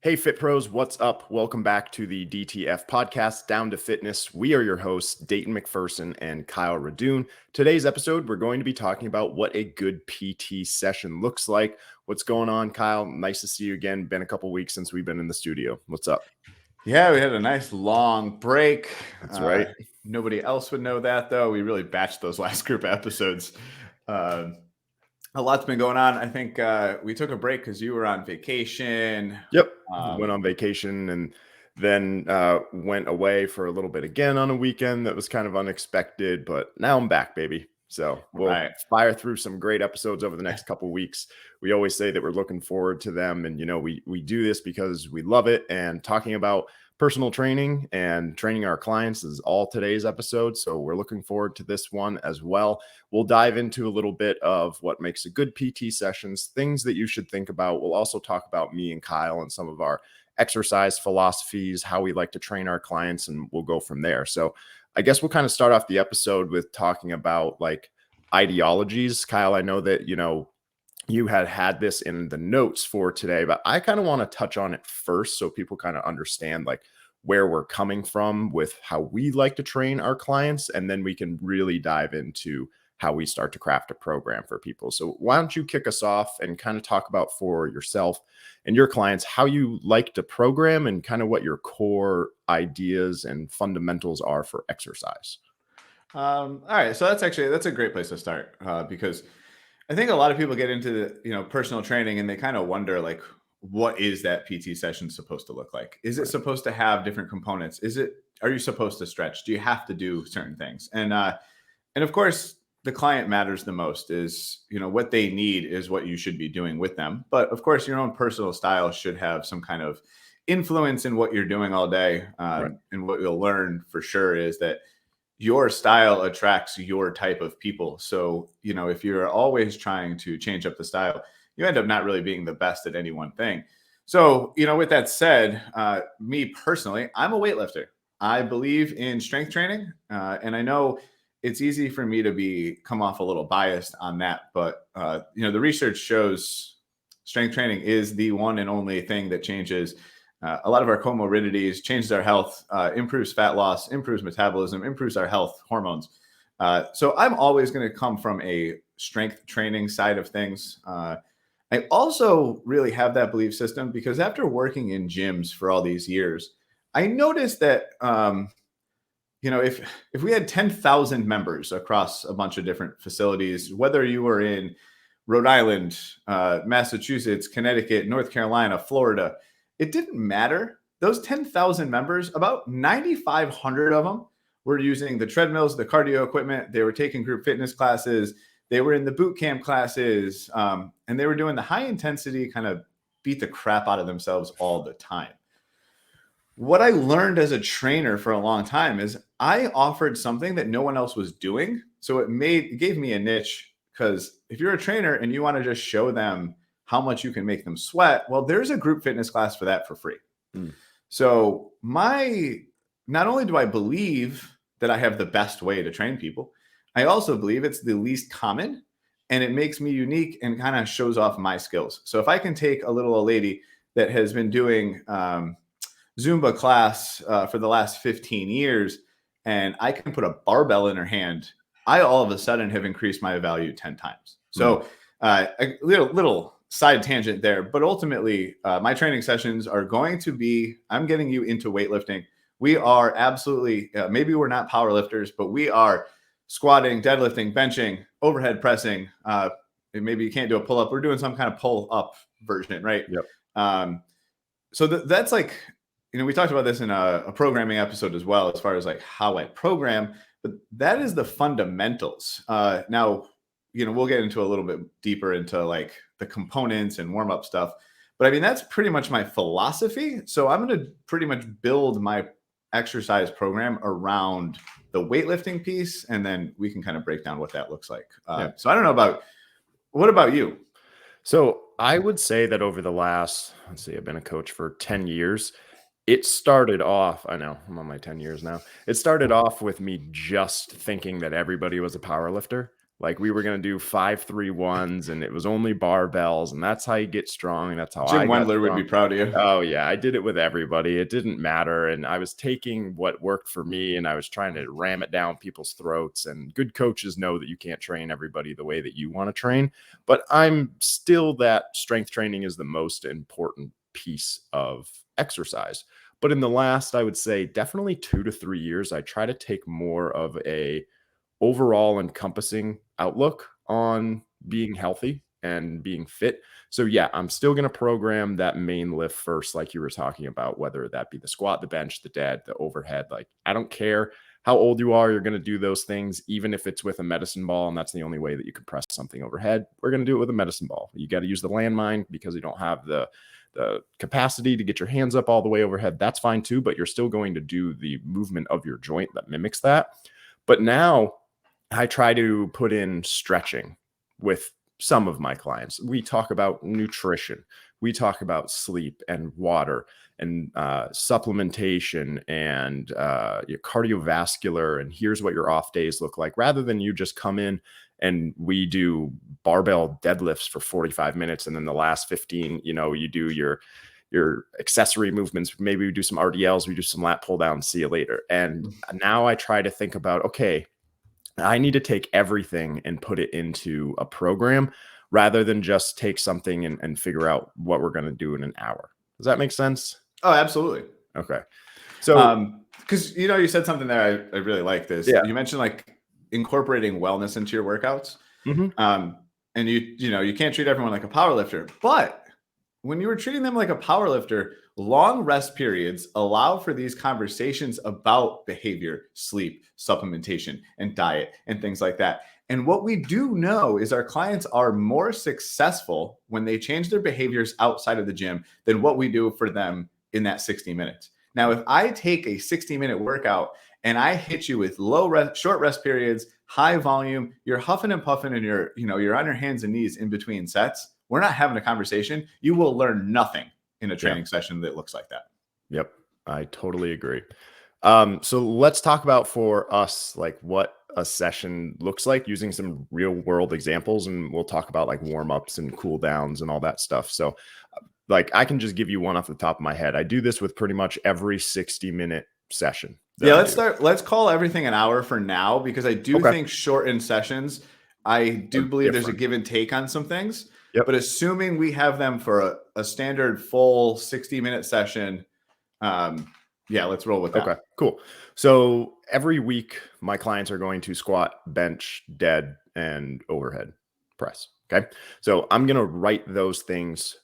Hey, Fit Pros, what's up? Welcome back to the DTF podcast, Down to Fitness. We are your hosts, Dayton McPherson and Kyle Radoon. Today's episode, we're going to be talking about what a good PT session looks like. What's going on, Kyle? Nice to see you again. Been a couple weeks since we've been in the studio. What's up? Yeah, we had a nice long break. That's right. Nobody else would know that, though. We really batched those last group episodes. A lot's been going on. I think we took a break because you were on vacation. Yep. Went on vacation and then went away for a little bit again on a weekend that was kind of unexpected, but now I'm back, baby. So we'll fire through some great episodes over the next couple of weeks. We always say that we're looking forward to them. And, we do this because we love it. And talking about personal training and training our clients is all today's episode. So we're looking forward to this one as well. We'll dive into a little bit of what makes a good PT sessions, things that you should think about. We'll also talk about me and Kyle and some of our exercise philosophies, how we like to train our clients, and we'll go from there. So I guess we'll kind of start off the episode with talking about like ideologies. Kyle, I know that, you had this in the notes for today, but I kind of want to touch on it first so people kind of understand like where we're coming from with how we like to train our clients. And then we can really dive into how we start to craft a program for people. So why don't you kick us off and kind of talk about for yourself and your clients, how you like to program and kind of what your core ideas and fundamentals are for exercise. All right. So that's a great place to start because I think a lot of people get into personal training and they kind of wonder like, what is that PT session supposed to look like? Is it supposed to have different components? Are you supposed to stretch? Do you have to do certain things? And of course, the client matters the most. Is what they need is what you should be doing with them. But of course, your own personal style should have some kind of influence in what you're doing all day. And what you'll learn for sure is that your style attracts your type of people. So, if you're always trying to change up the style, you end up not really being the best at any one thing. So, with that said, me personally, I'm a weightlifter. I believe in strength training. And I know it's easy for me to come off a little biased on that. But, the research shows strength training is the one and only thing that changes a lot of our comorbidities, changes our health, improves fat loss, improves metabolism, improves our health hormones. So I'm always going to come from a strength training side of things. I also really have that belief system because after working in gyms for all these years, I noticed that, if we had 10,000 members across a bunch of different facilities, whether you were in Rhode Island, Massachusetts, Connecticut, North Carolina, Florida, it didn't matter. Those 10,000 members, about 9,500 of them were using the treadmills, the cardio equipment. They were taking group fitness classes. They were in the boot camp classes, and they were doing the high intensity kind of beat the crap out of themselves all the time. What I learned as a trainer for a long time is I offered something that no one else was doing. So it gave me a niche, because if you're a trainer and you want to just show them how much you can make them sweat, well, there's a group fitness class for that for free. So not only do I believe that I have the best way to train people, I also believe it's the least common, and it makes me unique and kind of shows off my skills. So if I can take a little old lady that has been doing Zumba class for the last 15 years, and I can put a barbell in her hand, I all of a sudden have increased my value 10 times. So a little side tangent there, but ultimately my training sessions are going to be, I'm getting you into weightlifting. We are absolutely, maybe we're not power lifters, but we are squatting, deadlifting, benching, overhead pressing. Maybe you can't do a pull-up. We're doing some kind of pull-up version, right? Yep. So that's like, we talked about this in a programming episode as well, as far as like how I program, but that is the fundamentals. Now, we'll get into a little bit deeper into like the components and warm-up stuff. But I mean, that's pretty much my philosophy. So I'm going to pretty much build my exercise program around the weightlifting piece, and then we can kind of break down what that looks like. So I don't know what about you? So I would say that over the last, I've been a coach for 10 years. It started off, I know I'm on my 10 years now. It started off with me just thinking that everybody was a power lifter. Like we were going to do 5-3-1s and it was only barbells. And that's how you get strong. And that's how Jim I got Wendler would strong. be proud of you. Oh yeah. I did it with everybody. It didn't matter. And I was taking what worked for me and I was trying to ram it down people's throats. And good coaches know that you can't train everybody the way that you want to train. But I'm still that strength training is the most important piece of exercise. But in the last, I would say definitely 2 to 3 years, I try to take more of a overall encompassing outlook on being healthy and being fit. So yeah, I'm still going to program that main lift first, like you were talking about, whether that be the squat, the bench, the dead, the overhead. Like I don't care how old you are, you're going to do those things, even if it's with a medicine ball and that's the only way that you can press something overhead. We're going to do it with a medicine ball. You got to use the landmine because you don't have the capacity to get your hands up all the way overhead. That's fine too, but you're still going to do the movement of your joint that mimics that. But now I try to put in stretching with some of my clients. We talk about nutrition. We talk about sleep and water and supplementation and your cardiovascular. And here's what your off days look like, rather than you just come in and we do barbell deadlifts for 45 minutes. And then the last 15, you do your accessory movements. Maybe we do some RDLs, we do some lat pull down, see you later. And now I try to think about, okay, I need to take everything and put it into a program rather than just take something and figure out what we're going to do in an hour. Does that make sense? Oh, absolutely. Okay. So, because you said something there, I really like this. Yeah. You mentioned like incorporating wellness into your workouts. Mm-hmm. And you can't treat everyone like a power lifter, but when you were treating them like a power lifter, long rest periods allow for these conversations about behavior, sleep, supplementation, and diet, and things like that. And what we do know is our clients are more successful when they change their behaviors outside of the gym than what we do for them in that 60 minutes. Now, if I take a 60-minute workout and I hit you with short rest periods, high volume, you're huffing and puffing and you're on your hands and knees in between sets, we're not having a conversation. You will learn nothing in a training session that looks like that. Yep. I totally agree. So let's talk about for us, like what a session looks like using some real world examples. And we'll talk about like warm-ups and cool downs and all that stuff. So like I can just give you one off the top of my head. I do this with pretty much every 60-minute session. Yeah, let's call everything an hour for now, because I do think shortened sessions, I do believe there's a give and take on some things. Yep. But assuming we have them for a standard full 60-minute session, let's roll with that. Okay, cool. So every week, my clients are going to squat, bench, dead, and overhead press. Okay. So I'm going to write those things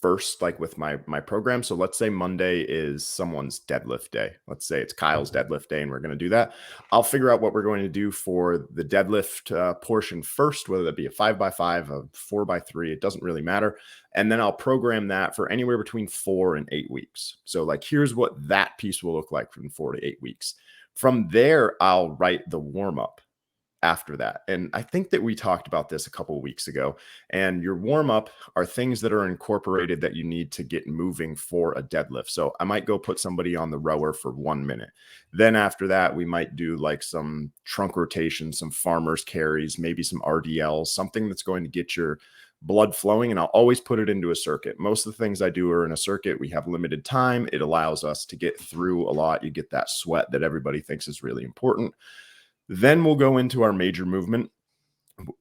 first, like with my program. So let's say Monday is someone's deadlift day. Let's say it's Kyle's deadlift day, and we're going to do that. I'll figure out what we're going to do for the deadlift portion first, whether that be a 5x5, a 4x3, it doesn't really matter. And then I'll program that for anywhere between 4 and 8 weeks. So like, here's what that piece will look like from 4 to 8 weeks. From there, I'll write the warm up after that. And I think that we talked about this a couple of weeks ago, and your warm up are things that are incorporated that you need to get moving for a deadlift. So I might go put somebody on the rower for 1 minute. Then after that, we might do like some trunk rotation, some farmer's carries, maybe some RDLs, something that's going to get your blood flowing. And I'll always put it into a circuit. Most of the things I do are in a circuit. We have limited time. It allows us to get through a lot. You get that sweat that everybody thinks is really important. Then we'll go into our major movement,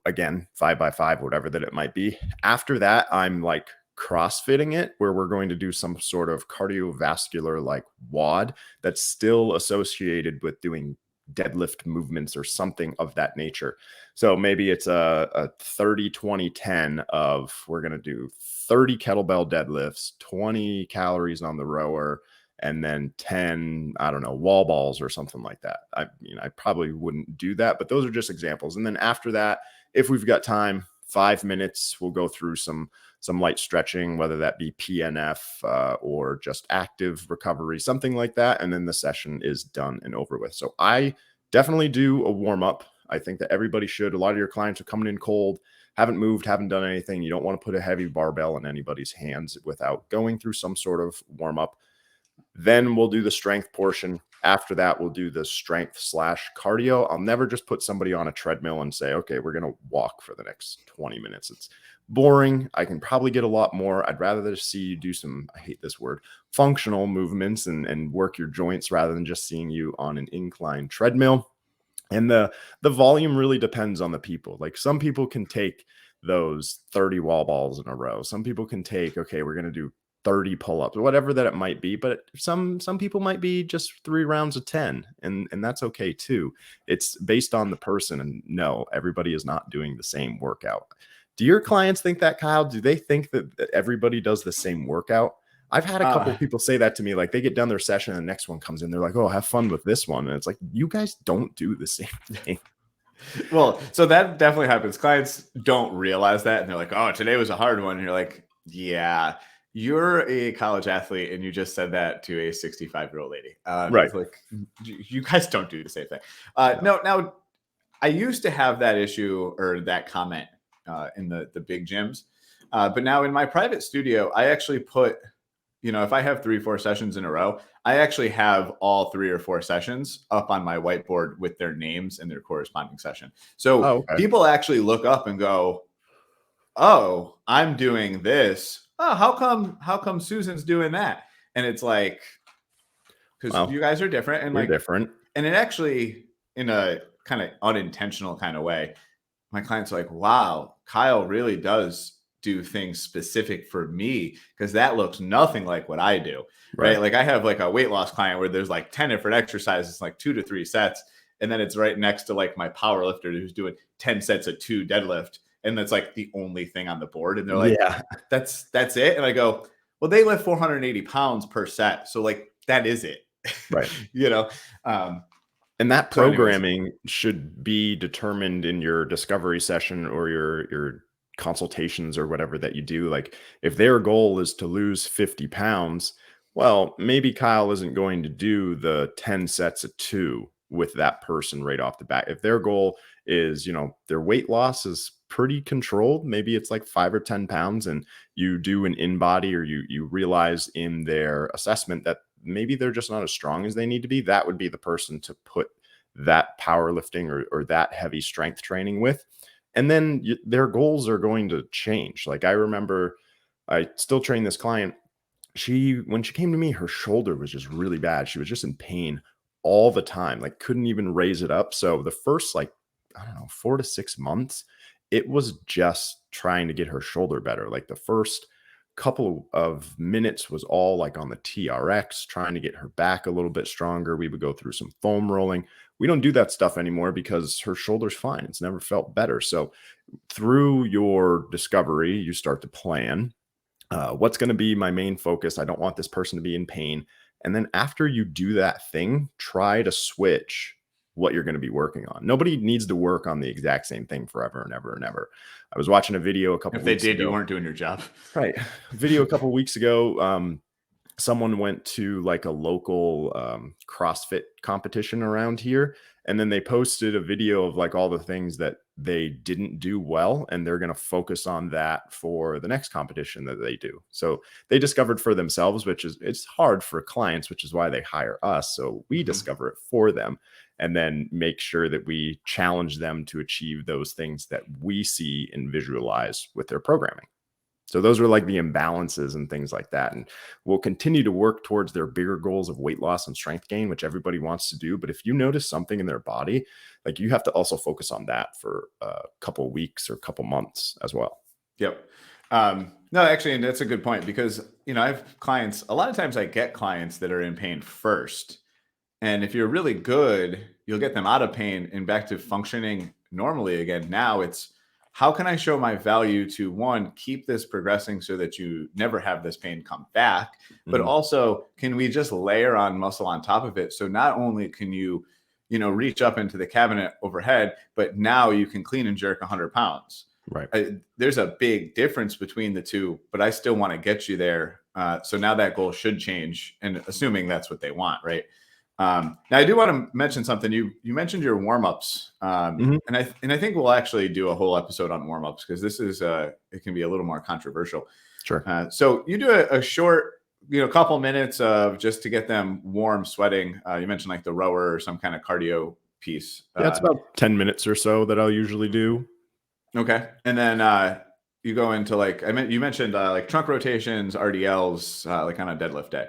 again, 5x5, whatever that it might be. After that, I'm like CrossFitting it, where we're going to do some sort of cardiovascular like WOD that's still associated with doing deadlift movements or something of that nature. So maybe it's a 30-20-10 of we're going to do 30 kettlebell deadlifts, 20 calories on the rower, and then 10, I don't know, wall balls or something like that. I probably wouldn't do that, but those are just examples. And then after that, if we've got time, 5 minutes, we'll go through some light stretching, whether that be PNF or just active recovery, something like that. And then the session is done and over with. So I definitely do a warm up. I think that everybody should. A lot of your clients are coming in cold, haven't moved, haven't done anything. You don't want to put a heavy barbell in anybody's hands without going through some sort of warm up. Then we'll do the strength portion. After that, we'll do the strength/cardio. I'll never just put somebody on a treadmill and say, okay, we're going to walk for the next 20 minutes. It's boring. I can probably get a lot more. I'd rather just see you do some, I hate this word, functional movements and work your joints rather than just seeing you on an incline treadmill. And the volume really depends on the people. Like some people can take those 30 wall balls in a row. Some people can take, okay, we're going to do 30 pull-ups or whatever that it might be, but some people might be just 3 rounds of 10, and that's okay too. It's based on the person, and no, everybody is not doing the same workout. Do your clients think that, Kyle? Do they think that everybody does the same workout? I've had a couple of people say that to me, like they get done their session and the next one comes in, they're like, oh, have fun with this one. And it's like, you guys don't do the same thing. Well, so that definitely happens. Clients don't realize that. And they're like, oh, today was a hard one. And you're like, yeah, you're a college athlete. And you just said that to a 65-year-old lady. Right. Like, you guys don't do the same thing. No, now I used to have that issue or that comment in the big gyms. But now in my private studio, I actually put, if I have 3-4 sessions in a row, I actually have all 3 or 4 sessions up on my whiteboard with their names and their corresponding session. So people actually look up and go, oh, I'm doing this. Oh, how come Susan's doing that? And it's like, because you guys are different and different. And it actually, in a kind of unintentional kind of way, my clients are like, wow, Kyle really does do things specific for me, because that looks nothing like what I do. Right. Like I have like a weight loss client where there's like 10 different exercises, like 2 to 3 sets. And then it's right next to like my power lifter who's doing 10 sets of 2 deadlift. And that's like the only thing on the board. And they're like, that's it. And I go, well, they lift 480 pounds per set. So like, that is it. Right. And that programming should be determined in your discovery session or your consultations or whatever that you do. Like if their goal is to lose 50 pounds, well, maybe Kyle isn't going to do the 10 sets of 2 with that person right off the bat. If their goal is, their weight loss is pretty controlled, maybe it's like 5 or 10 pounds, and you do an in-body or you realize in their assessment that maybe they're just not as strong as they need to be, that would be the person to put that powerlifting or that heavy strength training with. And then their goals are going to change. Like I remember I still train this client. When she came to me, her shoulder was just really bad. She was just in pain all the time, like couldn't even raise it up. So the first 4 to 6 months, it was just trying to get her shoulder better. Like the first couple of minutes was all like on the TRX, trying to get her back a little bit stronger. We would go through some foam rolling. We don't do that stuff anymore because her shoulder's fine. It's never felt better. So through your discovery, you start to plan what's going to be my main focus. I don't want this person to be in pain. And then after you do that thing, try to switch what you're going to be working on. Nobody needs to work on the exact same thing forever and ever and ever. I was watching a video a couple weeks ago. If they did, you weren't doing your job. Right. Video a couple weeks ago. Someone went to like a local CrossFit competition around here. And then they posted a video of like all the things that they didn't do well. And they're going to focus on that for the next competition that they do. So they discovered for themselves, it's hard for clients, which is why they hire us. So we discover it for them and then make sure that we challenge them to achieve those things that we see and visualize with their programming. So those are like the imbalances and things like that. And we'll continue to work towards their bigger goals of weight loss and strength gain, which everybody wants to do. But if you notice something in their body, like you have to also focus on that for a couple of weeks or a couple months as well. Yep. No, actually, and that's a good point because, I have clients, a lot of times I get clients that are in pain first. And if you're really good, you'll get them out of pain and back to functioning normally again. Now it's, how can I show my value to, one, keep this progressing so that you never have this pain come back, but also can we just layer on muscle on top of it? So not only can you, reach up into the cabinet overhead, but now you can clean and jerk 100 pounds. Right. There's a big difference between the two, but I still want to get you there. So now that goal should change, and assuming that's what they want, right? Now I do want to mention something. You mentioned your warm-ups, and I think we'll actually do a whole episode on warm-ups because this is it can be a little more controversial. Sure. So you do a short a couple minutes of just to get them warm, sweating. You mentioned like the rower or some kind of cardio piece. Yeah, it's about 10 minutes or so that I'll usually do. Okay. And then you go into like, you mentioned like trunk rotations, RDLs, like on a deadlift day.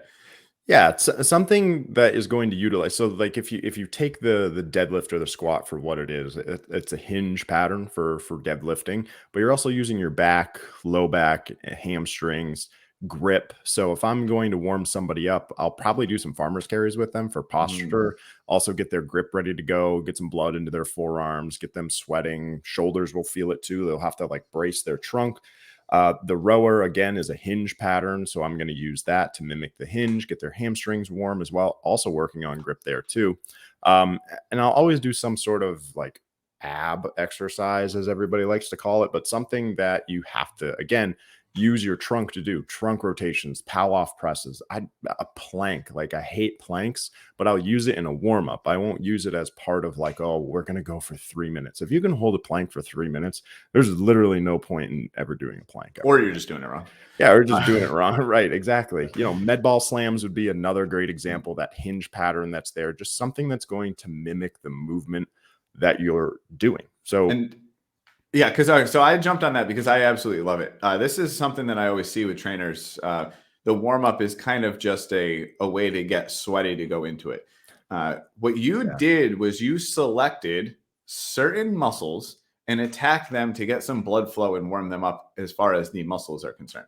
Yeah, it's something that is going to utilize. So, like, if you take the deadlift or the squat for what it is, it's a hinge pattern for deadlifting, but you're also using your back, low back, hamstrings, grip. So, if I'm going to warm somebody up, I'll probably do some farmers carries with them for posture. Also, get their grip ready to go, get some blood into their forearms, get them sweating. Shoulders will feel it too. They'll have to like brace their trunk. The rower, again, is a hinge pattern. So I'm going to use that to mimic the hinge, get their hamstrings warm as well. Also working on grip there too. And I'll always do some sort of like ab exercise, as everybody likes to call it, but something that you have to, again, use your trunk to do. Trunk rotations, Pallof presses, a plank. Like, I hate planks, but I'll use it in a warm up. I won't use it as part of like, oh, we're going to go for 3 minutes. If you can hold a plank for 3 minutes, there's literally no point in ever doing a plank. Or you're just doing it wrong. Yeah, or just doing it wrong. Right, exactly. Med ball slams would be another great example. That hinge pattern that's there, just something that's going to mimic the movement that you're doing. Yeah, because so I jumped on that because I absolutely love it. This is something that I always see with trainers. The warm up is kind of just a way to get sweaty to go into it. What you did was you selected certain muscles and attacked them to get some blood flow and warm them up as far as the muscles are concerned.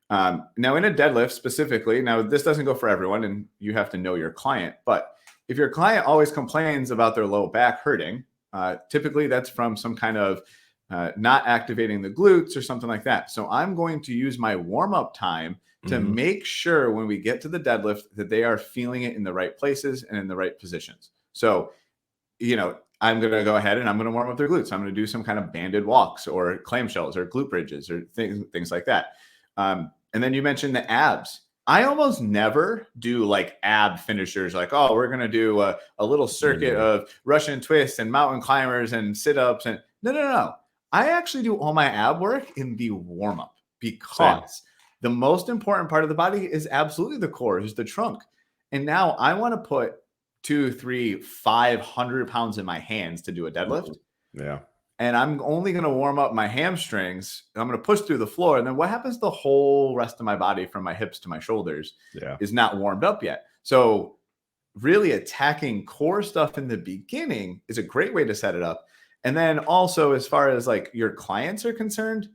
Now, in a deadlift specifically, now this doesn't go for everyone, and you have to know your client. But if your client always complains about their low back hurting, typically that's from some kind of not activating the glutes or something like that. So I'm going to use my warm-up time to make sure when we get to the deadlift that they are feeling it in the right places and in the right positions. So, I'm going to go ahead and I'm going to warm up their glutes. I'm going to do some kind of banded walks or clamshells or glute bridges or things like that. And then you mentioned the abs. I almost never do like ab finishers, like, oh, we're going to do a little circuit of Russian twists and mountain climbers and sit-ups. And no. I actually do all my ab work in the warm-up because the most important part of the body is absolutely the core, is the trunk. And now I want to put 200, 300, 500 pounds in my hands to do a deadlift. Yeah. And I'm only going to warm up my hamstrings. I'm going to push through the floor. And then what happens the whole rest of my body from my hips to my shoulders is not warmed up yet. So really attacking core stuff in the beginning is a great way to set it up. And then also, as far as like your clients are concerned,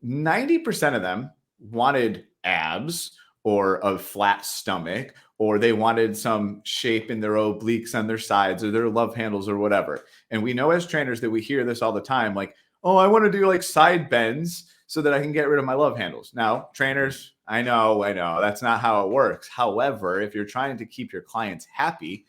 90% of them wanted abs or a flat stomach, or they wanted some shape in their obliques on their sides or their love handles or whatever. And we know as trainers that we hear this all the time, like, oh, I want to do like side bends so that I can get rid of my love handles. Now, trainers, I know, that's not how it works. However, if you're trying to keep your clients happy,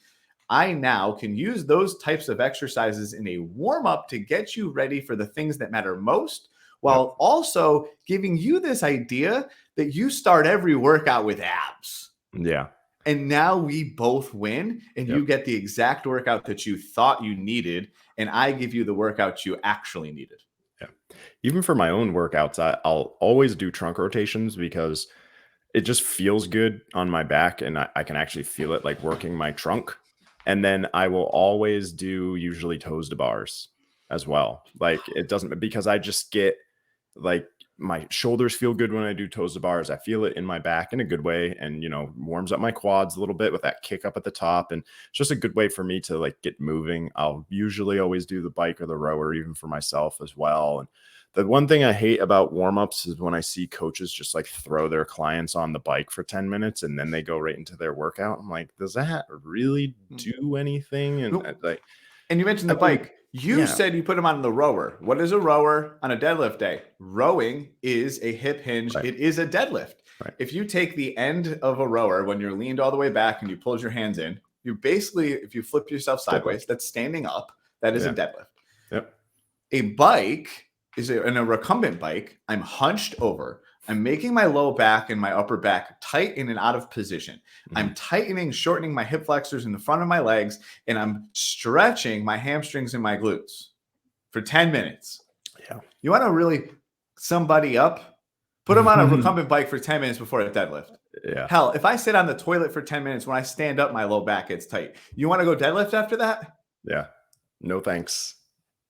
I now can use those types of exercises in a warm-up to get you ready for the things that matter most, while also giving you this idea that you start every workout with abs. Yeah. And now we both win, and you get the exact workout that you thought you needed, and I give you the workout you actually needed. Yeah. Even for my own workouts, I'll always do trunk rotations because it just feels good on my back, and I can actually feel it like working my trunk. And then I will always do usually toes to bars as well. Like, it doesn't, because I just get like, my shoulders feel good when I do toes to bars. I feel it in my back in a good way, and warms up my quads a little bit with that kick up at the top. And it's just a good way for me to like get moving. I'll usually always do the bike or the rower, even for myself as well. And the one thing I hate about warm-ups is when I see coaches just like throw their clients on the bike for 10 minutes and then they go right into their workout. I'm like, does that really do anything? And you mentioned the bike. You said you put them on the rower. What is a rower on a deadlift day? Rowing is a hip hinge. Right. It is a deadlift. Right. If you take the end of a rower when you're leaned all the way back and you pull your hands in, you basically, if you flip yourself sideways, that's standing up. That is a deadlift. Yep. A bike is in a recumbent bike. I'm hunched over. I'm making my low back and my upper back tight in and out of position. I'm tightening, shortening my hip flexors in the front of my legs, and I'm stretching my hamstrings and my glutes for 10 minutes. Yeah. You want to really somebody up? Put them on a recumbent bike for 10 minutes before a deadlift. Yeah. Hell, if I sit on the toilet for 10 minutes, when I stand up, my low back gets tight. You want to go deadlift after that? Yeah. No thanks.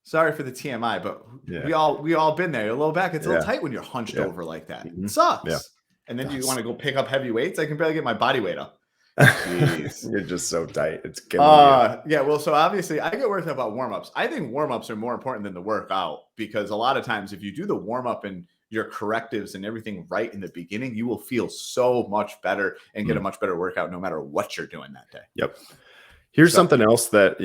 Sorry for the TMI, but Yeah. we all been there. Your low back gets a little Yeah. tight when you're hunched Yeah. over like that. Mhm. It Yeah. sucks. And then you want to go pick up heavy weights. I can barely get my body weight up. Jeez. You're just so tight. It's killing you. Yeah, well, so obviously I get worked up about warm-ups. I think warm-ups are more important than the workout because a lot of times if you do the warm-up and your correctives and everything right in the beginning, you will feel so much better and get a much better workout no matter what you're doing that day. Yep. Here's something else that,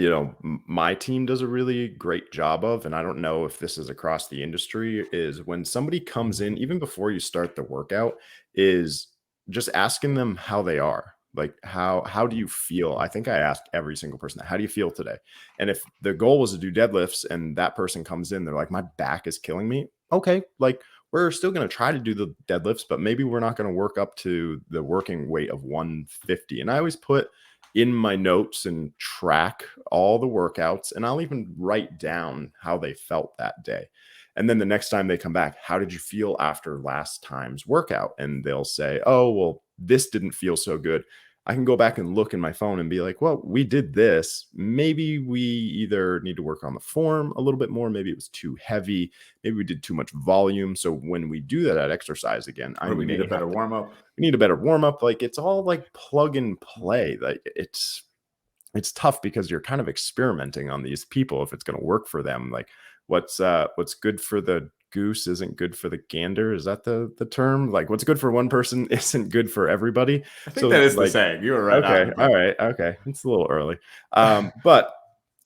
my team does a really great job of, and I don't know if this is across the industry, is when somebody comes in, even before you start the workout, is just asking them how they are. Like, how do you feel? I think I asked every single person that, how do you feel today? And if the goal was to do deadlifts and that person comes in, they're like, my back is killing me. Okay, like we're still going to try to do the deadlifts, but maybe we're not going to work up to the working weight of 150. And I always put in my notes and track all the workouts, and I'll even write down how they felt that day. And then the next time they come back, how did you feel after last time's workout? And they'll say, oh, well, this didn't feel so good. I can go back and look in my phone and be like, well, we did this. Maybe we either need to work on the form a little bit more. Maybe it was too heavy. Maybe we did too much volume. So when we do that exercise again, we need a better warm up. We need a better warm up. Like it's all like plug and play. Like it's tough because you're kind of experimenting on these people if it's going to work for them. Like what's good for the goose isn't good for the gander. Is that the term? Like what's good for one person isn't good for everybody. I think that is the saying. You were right. Okay. All right. Okay. It's a little early. But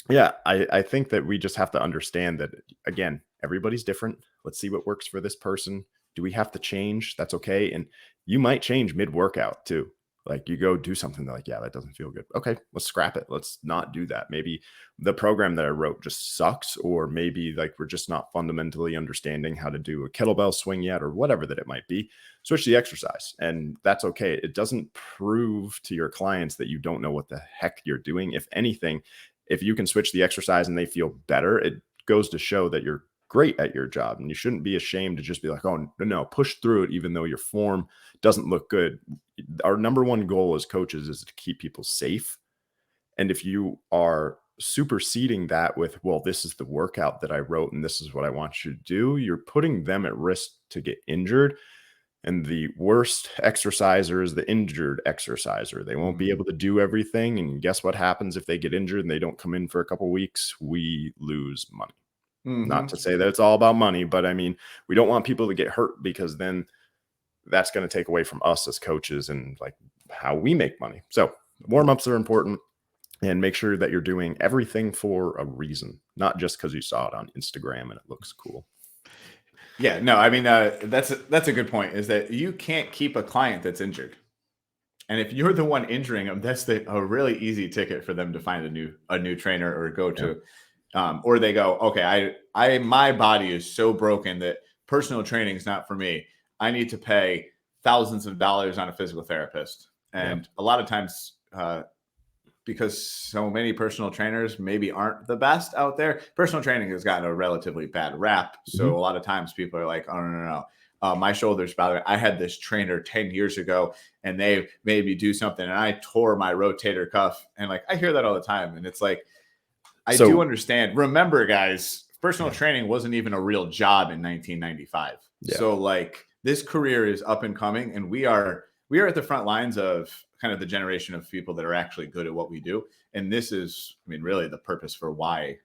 yeah, I think that we just have to understand that again, everybody's different. Let's see what works for this person. Do we have to change? That's okay. And you might change mid-workout too. Like you go do something like, yeah, that doesn't feel good. Okay, let's scrap it. Let's not do that. Maybe the program that I wrote just sucks, or maybe like we're just not fundamentally understanding how to do a kettlebell swing yet, or whatever that it might be. Switch the exercise, and that's okay. It doesn't prove to your clients that you don't know what the heck you're doing. If anything, if you can switch the exercise and they feel better, it goes to show that you're great at your job, and you shouldn't be ashamed to just be like, oh no, push through it even though your form doesn't look good. Our number one goal as coaches is to keep people safe, and if you are superseding that with, well, this is the workout that I wrote and this is what I want you to do, you're putting them at risk to get injured. And the worst exerciser is the injured exerciser. They won't be able to do everything, and guess what happens if they get injured and they don't come in for a couple weeks? We lose money. Not to say that it's all about money, but I mean, we don't want people to get hurt because then that's going to take away from us as coaches and like how we make money. So warm-ups are important, and make sure that you're doing everything for a reason, not just because you saw it on Instagram and it looks cool. Yeah, no, I mean, that's a good point, is that you can't keep a client that's injured. And if you're the one injuring them, that's a really easy ticket for them to find a new trainer or go to. Or they go, okay, my body is so broken that personal training is not for me. I need to pay thousands of dollars on a physical therapist. And a lot of times, because so many personal trainers maybe aren't the best out there, personal training has gotten a relatively bad rap. So a lot of times people are like, oh, no. My shoulder's bothering. I had this trainer 10 years ago and they made me do something and I tore my rotator cuff. And like, I hear that all the time. And it's like, I do understand. Remember, guys, personal training wasn't even a real job in 1995. Yeah. So like this career is up and coming, and we are at the front lines of kind of the generation of people that are actually good at what we do. And this is, I mean, really the purpose for why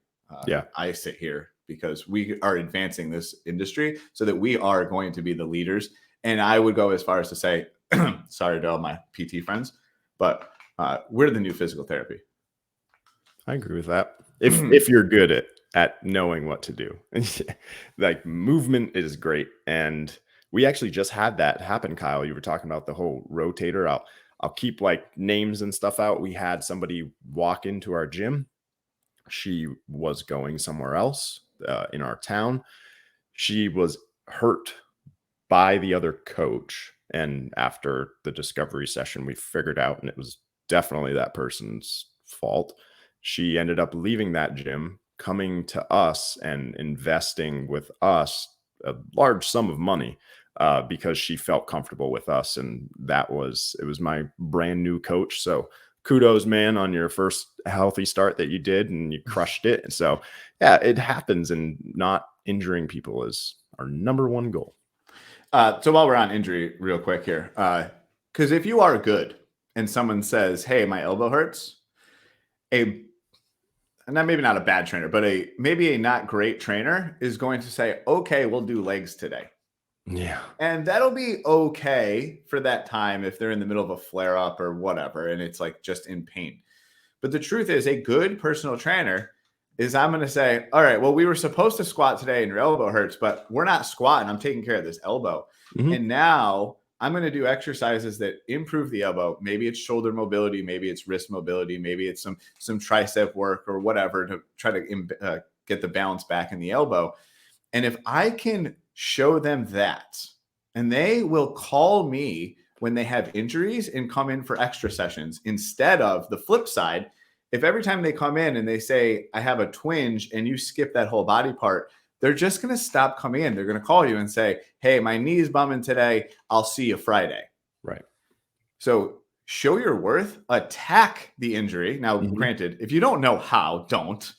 I sit here, because we are advancing this industry so that we are going to be the leaders. And I would go as far as to say, sorry to all my PT friends, but we're the new physical therapy. I agree with that. If you're good at knowing what to do, like movement is great. And we actually just had that happen, Kyle. You were talking about the whole rotator. I'll keep like names and stuff out. We had somebody walk into our gym. She was going somewhere else in our town. She was hurt by the other coach. And after the discovery session, we figured out, and it was definitely that person's fault. She ended up leaving that gym, coming to us and investing with us a large sum of money because she felt comfortable with us. And it was my brand new coach. So kudos, man, on your first healthy start that you did, and you crushed it. And so, yeah, it happens, and not injuring people is our number one goal. So while we're on injury real quick here, because if you are good and someone says, hey, my elbow hurts, maybe not a bad trainer, but maybe a not great trainer is going to say, okay, we'll do legs today. Yeah. And that'll be okay for that time if they're in the middle of a flare up or whatever, and it's like just in pain. But the truth is, a good personal trainer is, I'm going to say, all right, well, we were supposed to squat today and your elbow hurts, but we're not squatting. I'm taking care of this elbow. Mm-hmm. And now I'm going to do exercises that improve the elbow. Maybe it's shoulder mobility, maybe it's wrist mobility, maybe it's some tricep work or whatever to try to get the balance back in the elbow. And if I can show them that, and they will call me when they have injuries and come in for extra sessions, instead of the flip side, if every time they come in and they say, I have a twinge, and you skip that whole body part, they're just going to stop coming in. They're going to call you and say, hey, my knee is bumming today. I'll see you Friday. Right. So show your worth, attack the injury. Now, granted, if you don't know how, don't.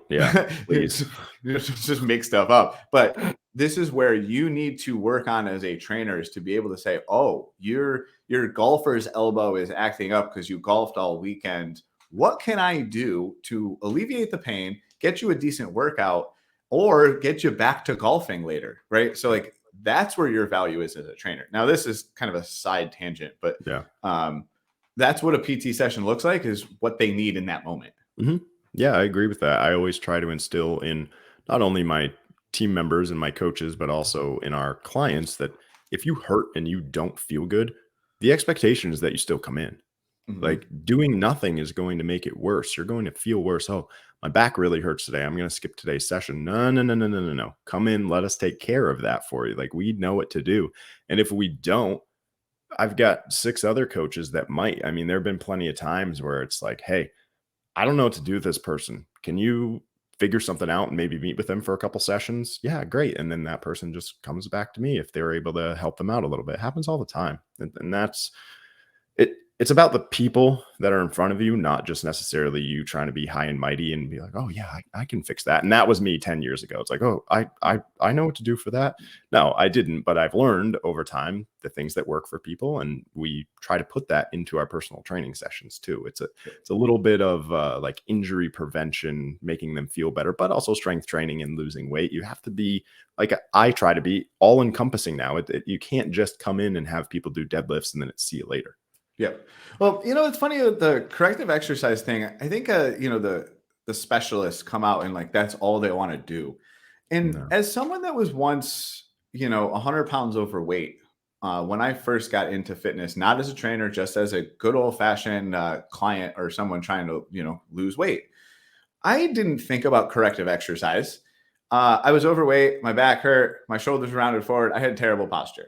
Yeah, please. just make stuff up. But this is where you need to work on as a trainer, is to be able to say, oh, your golfer's elbow is acting up because you golfed all weekend. What can I do to alleviate the pain, get you a decent workout, or get you back to golfing later, right? So like, that's where your value is as a trainer. Now, this is kind of a side tangent, but that's what a PT session looks like, is what they need in that moment. Mm-hmm. Yeah, I agree with that. I always try to instill in not only my team members and my coaches, but also in our clients, that if you hurt and you don't feel good, the expectation is that you still come in. Mm-hmm. Like, doing nothing is going to make it worse. You're going to feel worse. Oh, my back really hurts today, I'm going to skip today's session. No. Come in. Let us take care of that for you. Like, we know what to do. And if we don't, I've got 6 other coaches that might. I mean, there have been plenty of times where it's like, hey, I don't know what to do with this person. Can you figure something out and maybe meet with them for a couple sessions? Yeah, great. And then that person just comes back to me if they're able to help them out a little bit. It happens all the time. And that's it. It's about the people that are in front of you, not just necessarily you trying to be high and mighty and be like, oh yeah, I can fix that. And that was me 10 years ago. It's like, oh, I know what to do for that. No, I didn't, but I've learned over time the things that work for people. And we try to put that into our personal training sessions too. It's a little bit of like injury prevention, making them feel better, but also strength training and losing weight. You have to be, like, I try to be all encompassing now. You can't just come in and have people do deadlifts and then see you later. Yeah. Well, it's funny with the corrective exercise thing. I think, the specialists come out and like, that's all they want to do. And as someone that was once, 100 pounds overweight, when I first got into fitness, not as a trainer, just as a good old fashioned client or someone trying to, lose weight, I didn't think about corrective exercise. I was overweight. My back hurt. My shoulders rounded forward. I had terrible posture.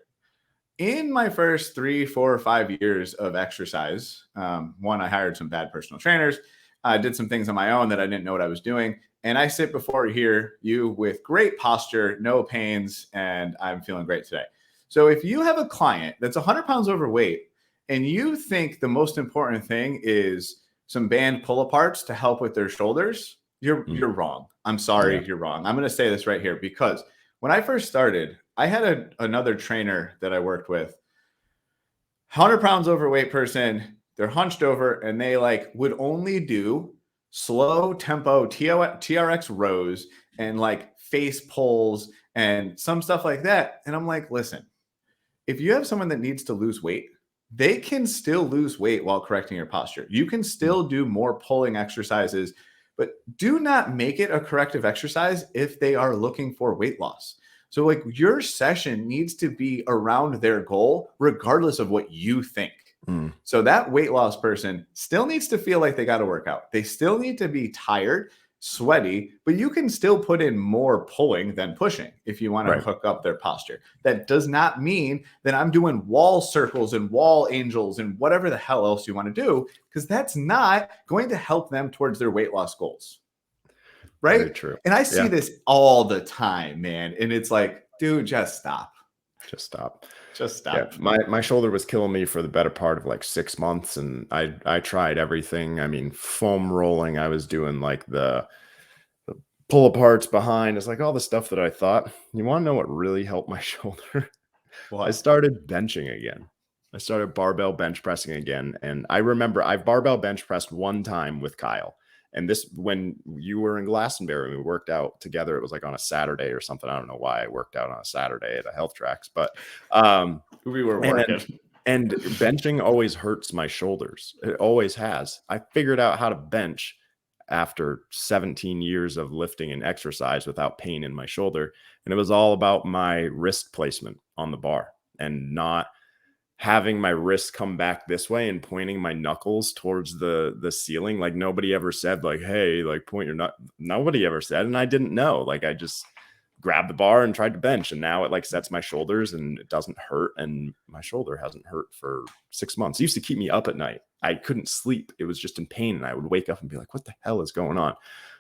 In my first 3, 4, 5 years of exercise, I hired some bad personal trainers. I did some things on my own that I didn't know what I was doing. And I sit before you with great posture, no pains, and I'm feeling great today. So if you have a client that's 100 pounds overweight and you think the most important thing is some band pull-aparts to help with their shoulders, you're wrong. I'm sorry, you're wrong. I'm going to say this right here, because when I first started, I had another trainer that I worked with, 100 pounds overweight person. They're hunched over and they would only do slow tempo TRX rows and face pulls and some stuff like that. And I'm like, listen, if you have someone that needs to lose weight, they can still lose weight while correcting your posture. You can still do more pulling exercises, but do not make it a corrective exercise if they are looking for weight loss. So your session needs to be around their goal, regardless of what you think. So that weight loss person still needs to feel like they got to work out. They still need to be tired, sweaty, but you can still put in more pulling than pushing if you want to hook up their posture. That does not mean that I'm doing wall circles and wall angels and whatever the hell else you want to do, because that's not going to help them towards their weight loss goals. Right? Very true. And I see this all the time, man. And it's like, dude, just stop. Just stop. Just Yeah, stop. my shoulder was killing me for the better part of like 6 months, and I tried everything. I mean, foam rolling. I was doing like the pull aparts behind. It's like all the stuff that I thought. You want to know what really helped my shoulder? I What? started benching again. I started barbell bench pressing again. And I remember I've barbell bench pressed one time with Kyle. And this, when you were in Glastonbury, we worked out together. It was like on a Saturday or something. I don't know why I worked out on a Saturday at a Health Tracks, but We were working. and benching always hurts my shoulders. It always has. I figured out how to bench after 17 years of lifting and exercise without pain in my shoulder. And it was all about my wrist placement on the bar and not having my wrist come back this way and pointing my knuckles towards the ceiling. Like nobody ever said like, hey, like point your nut. Nobody ever said. And I didn't know. Like I just grabbed the bar and tried to bench, and now it like sets my shoulders and it doesn't hurt. And my shoulder hasn't hurt for 6 months. It used to keep me up at night. I couldn't sleep. It was just in pain. And I would wake up and be like, what the hell is going on?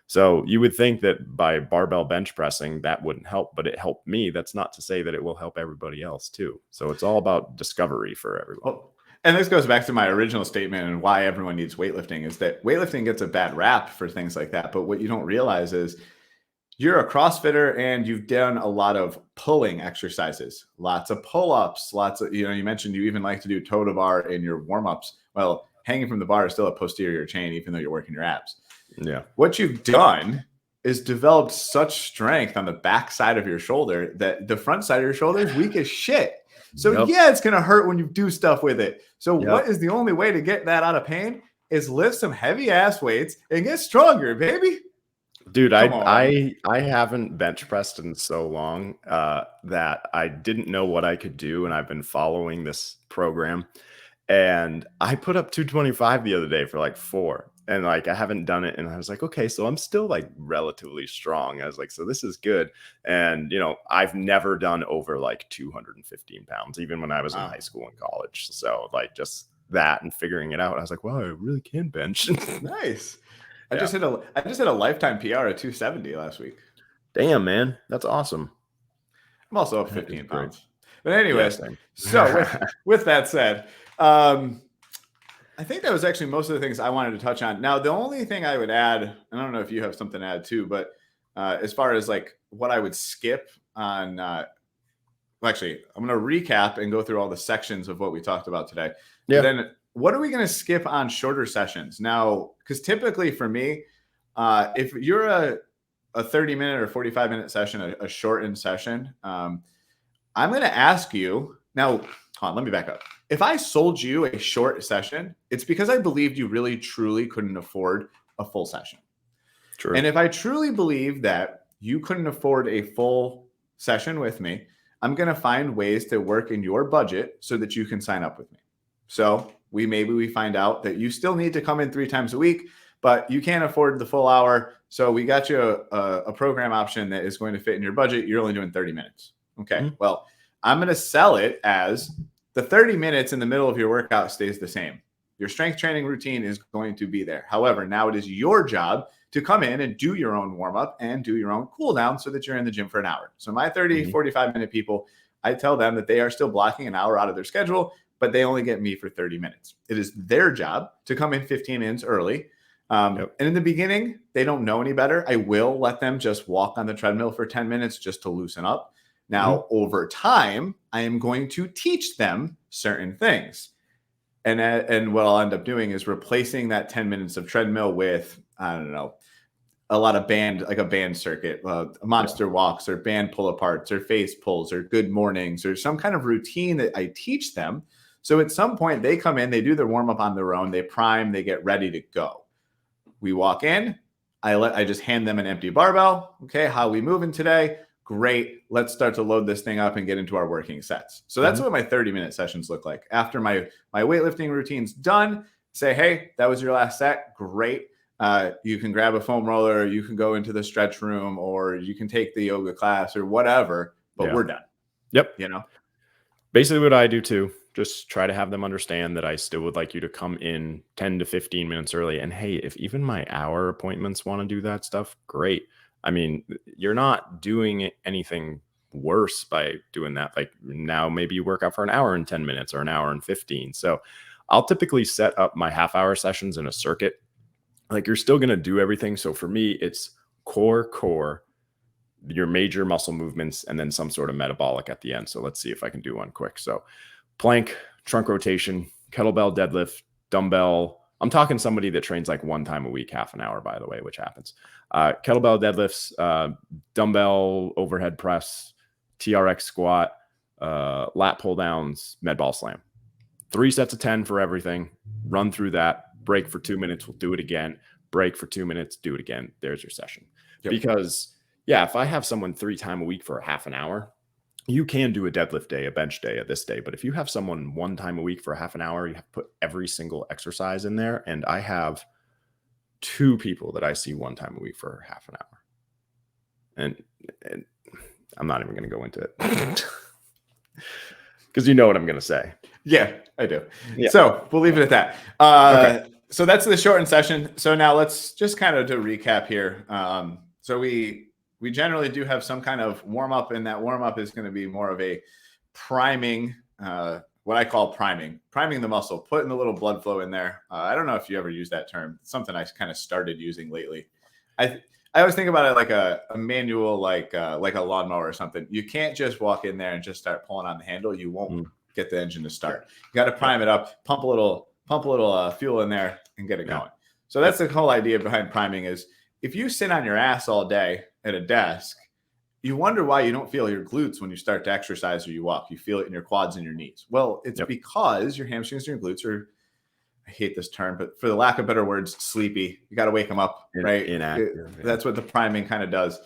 So you would think that by barbell bench pressing, that wouldn't help, but it helped me. That's not to say that it will help everybody else too. So it's all about discovery for everyone. Well, and this goes back to my original statement and why everyone needs weightlifting is that weightlifting gets a bad rap for things like that. But what you don't realize is you're a CrossFitter and you've done a lot of pulling exercises, lots of pull-ups, lots of, you mentioned you even like to do toe to bar in your warm-ups. Well, hanging from the bar is still a posterior chain, even though you're working your abs. Yeah. What you've done is developed such strength on the back side of your shoulder that the front side of your shoulder is weak as shit. So yeah, it's going to hurt when you do stuff with it. So what is the only way to get that out of pain is lift some heavy ass weights and get stronger, baby. Dude, I haven't bench pressed in so long that I didn't know what I could do. And I've been following this program, and I put up 225 the other day for like 4. And like I haven't done it, and I was like, okay, so I'm still like relatively strong. I was like, so this is good. And I've never done over like 215 pounds, even when I was in high school and college. So like just that and figuring it out, I was like, wow, I really can bench. Nice. I just hit a lifetime PR at 270 last week. Damn, man, that's awesome. I'm also up 15 pounds. But anyways, so with that said, I think that was actually most of the things I wanted to touch on. Now, the only thing I would add, and I don't know if you have something to add too, but as far as like what I would skip on, actually, I'm going to recap and go through all the sections of what we talked about today. Yeah. Then what are we going to skip on shorter sessions? Now, because typically for me, if you're a 30-minute or 45-minute session, a shortened session, I'm going to ask you now, hold on, let me back up. If I sold you a short session, it's because I believed you really, truly couldn't afford a full session. True. And if I truly believe that you couldn't afford a full session with me, I'm going to find ways to work in your budget so that you can sign up with me. So maybe we find out that you still need to come in 3 times a week, but you can't afford the full hour. So we got you a program option that is going to fit in your budget. You're only doing 30 minutes. Okay. Mm-hmm. Well, I'm going to sell it as the 30 minutes in the middle of your workout stays the same. Your strength training routine is going to be there. However, now it is your job to come in and do your own warm up and do your own cool down so that you're in the gym for an hour. So my 30, 45-minute people, I tell them that they are still blocking an hour out of their schedule, but they only get me for 30 minutes. It is their job to come in 15 minutes early. And in the beginning, they don't know any better. I will let them just walk on the treadmill for 10 minutes just to loosen up. Now, over time, I am going to teach them certain things. And what I'll end up doing is replacing that 10 minutes of treadmill with, I don't know, a lot of like a band circuit, monster walks or band pull aparts or face pulls or good mornings or some kind of routine that I teach them. So at some point they come in, they do their warm up on their own, they prime, they get ready to go. We walk in, I just hand them an empty barbell. Okay, how we moving today? Great. Let's start to load this thing up and get into our working sets. So that's what my 30-minute sessions look like. After my weightlifting routine's done, say, hey, that was your last set. Great. You can grab a foam roller, you can go into the stretch room, or you can take the yoga class or whatever, but we're done. Yep. Basically what I do too, just try to have them understand that I still would like you to come in 10 to 15 minutes early. And hey, if even my hour appointments want to do that stuff, great. I mean, you're not doing anything worse by doing that. Like now, maybe you work out for an hour and 10 minutes or an hour and 15. So I'll typically set up my half-hour sessions in a circuit. Like you're still going to do everything. So for me, it's core, your major muscle movements, and then some sort of metabolic at the end. So let's see if I can do one quick. So plank, trunk rotation, kettlebell deadlift, dumbbell. I'm talking somebody that trains like one time a week, half an hour, by the way, which happens. Kettlebell deadlifts, dumbbell overhead press, TRX squat, lat pull downs, med ball slam. 3 sets of 10 for everything. Run through that, break for 2 minutes. We'll do it again. Break for 2 minutes, do it again. There's your session. Yep. Because yeah, if I have someone 3 times a week for half an hour, you can do a deadlift day, a bench day, a this day. But if you have someone 1 time a week for half an hour, you have to put every single exercise in there. And I have 2 people that I see 1 time a week for half an hour. And I'm not even going to go into it because you know what I'm going to say. Yeah, I do. Yeah. So we'll leave it at that. Okay. So that's the shortened session. So now let's just kind of to recap here. So we generally do have some kind of warm up, and that warm up is going to be more of a priming, what I call priming the muscle, putting a little blood flow in there. I don't know if you ever use that term. It's something I kind of started using lately. I always think about it like a manual, like a lawnmower or something. You can't just walk in there and just start pulling on the handle. You won't get the engine to start. You got to prime it up, pump a little fuel in there and get it going. So that's the whole idea behind priming is if you sit on your ass all day at a desk, you wonder why you don't feel your glutes when you start to exercise or you walk. You feel it in your quads and your knees. Well, it's because your hamstrings and your glutes are, I hate this term, but for the lack of better words, sleepy. You got to wake them up, right? Inactive. That's what the priming kind of does.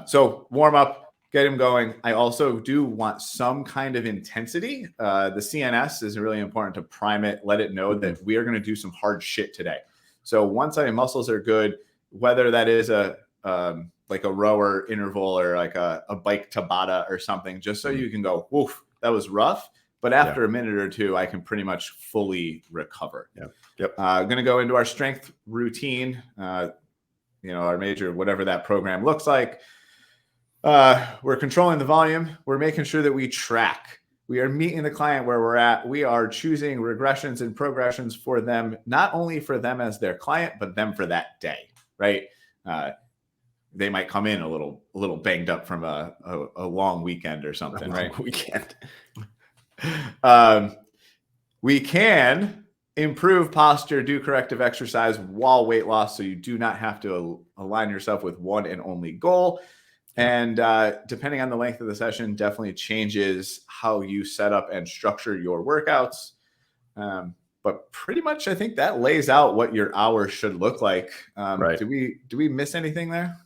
So warm up. Get him going. I also do want some kind of intensity. The CNS is really important to prime it, let it know that we are going to do some hard shit today. So once our muscles are good, whether that is like a rower interval or like a bike Tabata or something, just so you can go, woof, that was rough. But after a minute or two, I can pretty much fully recover. Going to go into our strength routine, our major, whatever that program looks like. We're controlling the volume. We're making sure that we track. We are meeting the client where we're at. We are choosing regressions and progressions for them, not only for them as their client, but them for that day, right? They might come in a little banged up from a long weekend or something, right? Weekend. We can improve posture, do corrective exercise while weight loss, so you do not have to align yourself with one and only goal. And depending on the length of the session, definitely changes how you set up and structure your workouts. But pretty much, I think that lays out what your hour should look like. Right. Do we miss anything there?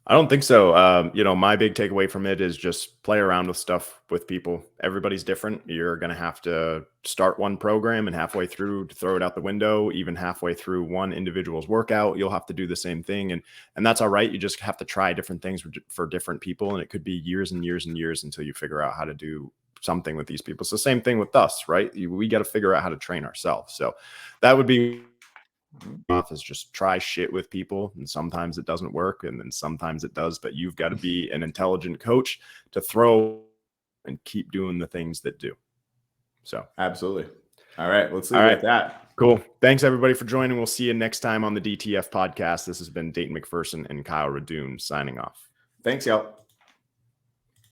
I don't think so. My big takeaway from it is just play around with stuff with people. Everybody's different. You're going to have to start one program and halfway through to throw it out the window. Even halfway through one individual's workout, you'll have to do the same thing. And that's all right. You just have to try different things for different people. And it could be years and years and years until you figure out how to do something with these people. So same thing with us, right? We got to figure out how to train ourselves. So that would be off is just try shit with people, and sometimes it doesn't work and then sometimes it does, but you've got to be an intelligent coach to throw and keep doing the things that do. So absolutely. All right, let's leave it at that. Cool. Thanks everybody for joining. We'll see you next time on the DTF podcast. This has been Dayton McPherson and Kyle Radoon signing off. Thanks, y'all.